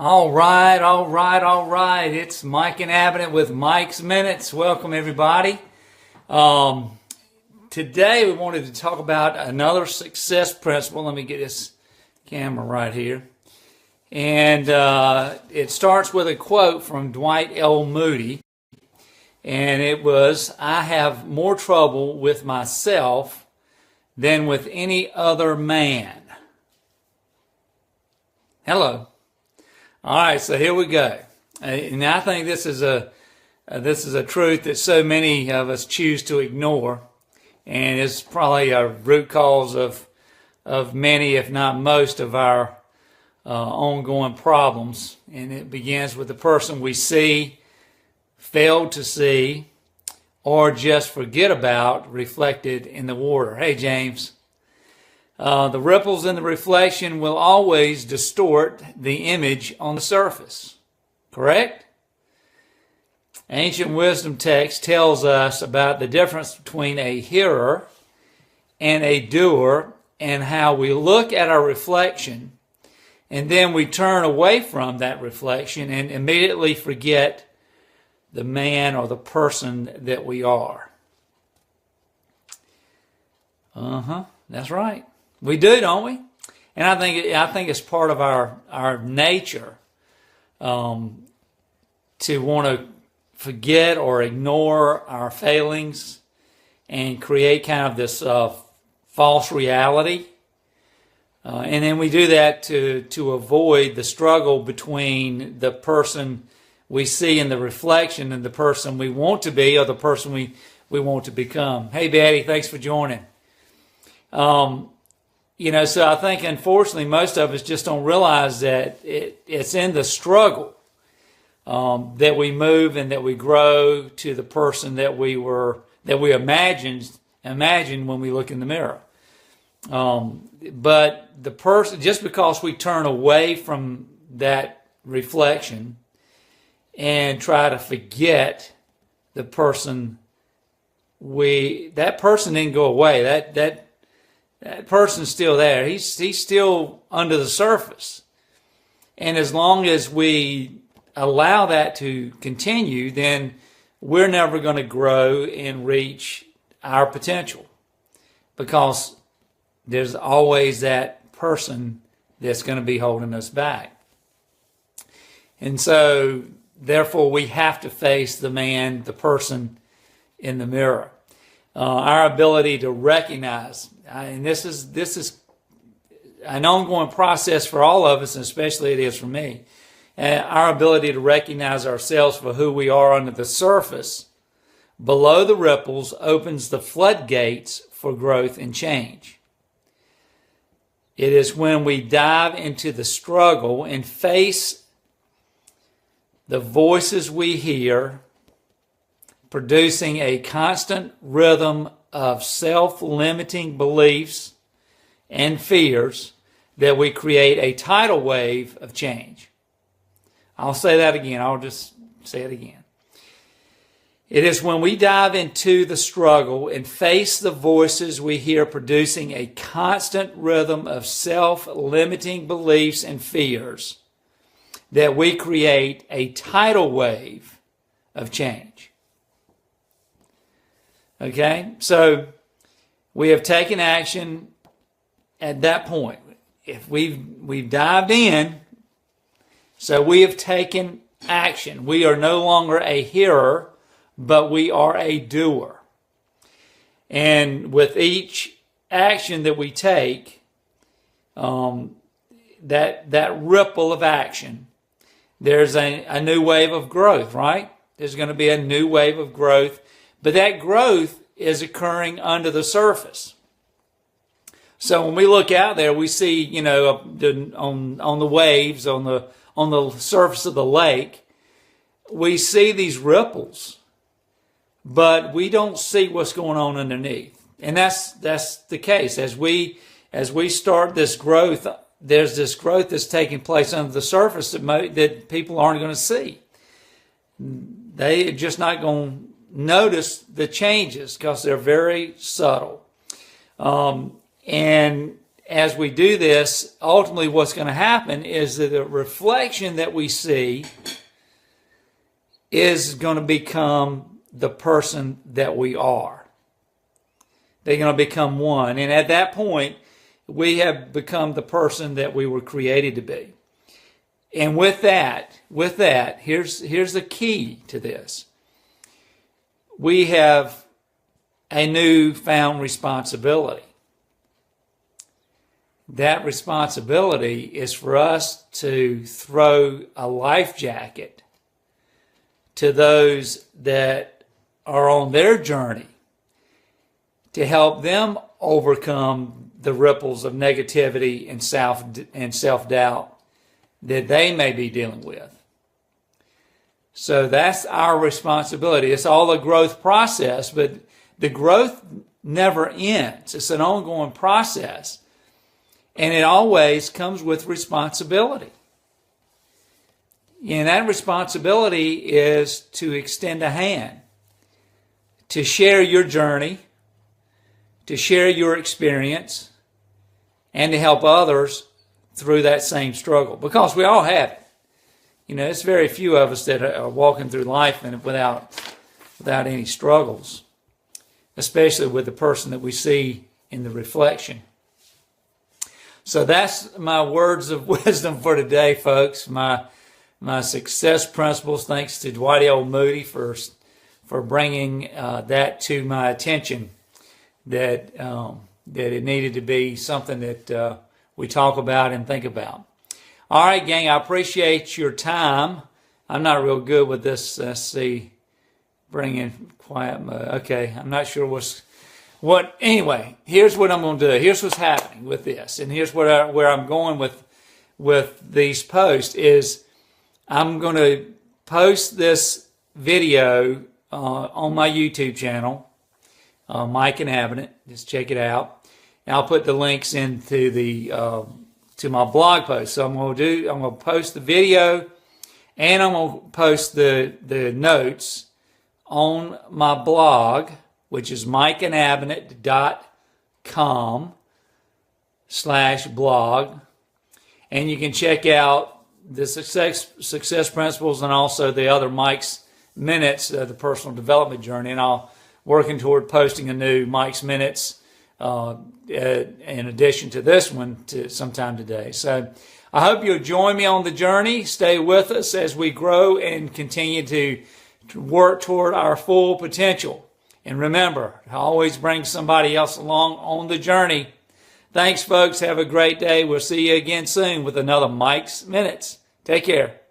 All right, all right, all right. It's Mike and Abbott with Mike's Minutes. Welcome, everybody. Today we wanted to talk about another success principle. Let me get this camera right here. And it starts with a quote from Dwight L. Moody. And it was, "I have more trouble with myself than with any other man." Hello. All right, so here we go. And I think this is a truth that so many of us choose to ignore, and it's probably a root cause of many, if not most, of our ongoing problems. And it begins with the person we see, fail to see, or just forget about reflected in the water. Hey, James. The ripples in the reflection will always distort the image on the surface. Correct? Ancient wisdom text tells us about the difference between a hearer and a doer, and how we look at our reflection and then we turn away from that reflection and immediately forget the man or the person that we are. That's right. We do, don't we? And I think it's part of our nature to want to forget or ignore our failings and create kind of this false reality. And then we do that to avoid the struggle between the person we see in the reflection and the person we want to be, or the person we want to become. Hey, Betty, thanks for joining. So I think, unfortunately, most of us just don't realize that it's in the struggle that we move and that we grow to the person that we imagine when we look in the mirror. But the person, just because we turn away from that reflection and try to forget the person, that person didn't go away. That person's still there. He's still under the surface. And as long as we allow that to continue, then we're never going to grow and reach our potential, because there's always that person that's going to be holding us back. And so, therefore, we have to face the person in the mirror. Our ability to recognize, and this is an ongoing process for all of us, and especially it is for me, our ability to recognize ourselves for who we are under the surface, below the ripples, opens the floodgates for growth and change. It is when we dive into the struggle and face the voices we hear, producing a constant rhythm of self-limiting beliefs and fears, that we create a tidal wave of change. I'll say that again. I'll just say it again. It is when we dive into the struggle and face the voices we hear, producing a constant rhythm of self-limiting beliefs and fears, that we create a tidal wave of change. Okay, so we have taken action at that point. If we've dived in, so we have taken action. We are no longer a hearer, but we are a doer. And with each action that we take, that ripple of action, there's a new wave of growth, right? There's going to be a new wave of growth. But that growth is occurring under the surface. So when we look out there, we see, on the waves, on the surface of the lake, we see these ripples, but we don't see what's going on underneath. And that's the case. As we start this growth, there's this growth that's taking place under the surface that people aren't going to see. They're just not going to notice the changes because they're very subtle. And as we do this, ultimately what's going to happen is that the reflection that we see is going to become the person that we are. They're going to become one. And at that point, we have become the person that we were created to be. And with that, here's the key to this. We have a newfound responsibility. That responsibility is for us to throw a life jacket to those that are on their journey to help them overcome the ripples of negativity and self-doubt that they may be dealing with. So that's our responsibility. It's all a growth process, but the growth never ends. It's an ongoing process. And it always comes with responsibility. And that responsibility is to extend a hand, to share your journey, to share your experience, and to help others through that same struggle. Because we all have it. You know, it's very few of us that are walking through life and without any struggles, especially with the person that we see in the reflection. So that's my words of wisdom for today, folks. My success principles. Thanks to Dwight L. Moody for bringing that to my attention. That it needed to be something that we talk about and think about. All right, gang. I appreciate your time. I'm not real good with this. Let's see. Bring in quiet mode. Okay, I'm not sure what. Anyway, here's what I'm going to do. Here's what's happening with this, and here's where I'm going with these posts is I'm going to post this video on my YouTube channel, Mike Inhabitant. Just check it out. And I'll put the links into to my blog post. So I'm going to post the video, and I'm going to post the notes on my blog, which is mikeinhabitant.com/blog. And you can check out the success principles and also the other Mike's Minutes, the personal development journey. And I'll working toward posting a new Mike's Minutes in addition to this one sometime today. So I hope you'll join me on the journey. Stay with us as we grow and continue to work toward our full potential. And remember, always bring somebody else along on the journey. Thanks, folks. Have a great day. We'll see you again soon with another Mike's Minutes. Take care.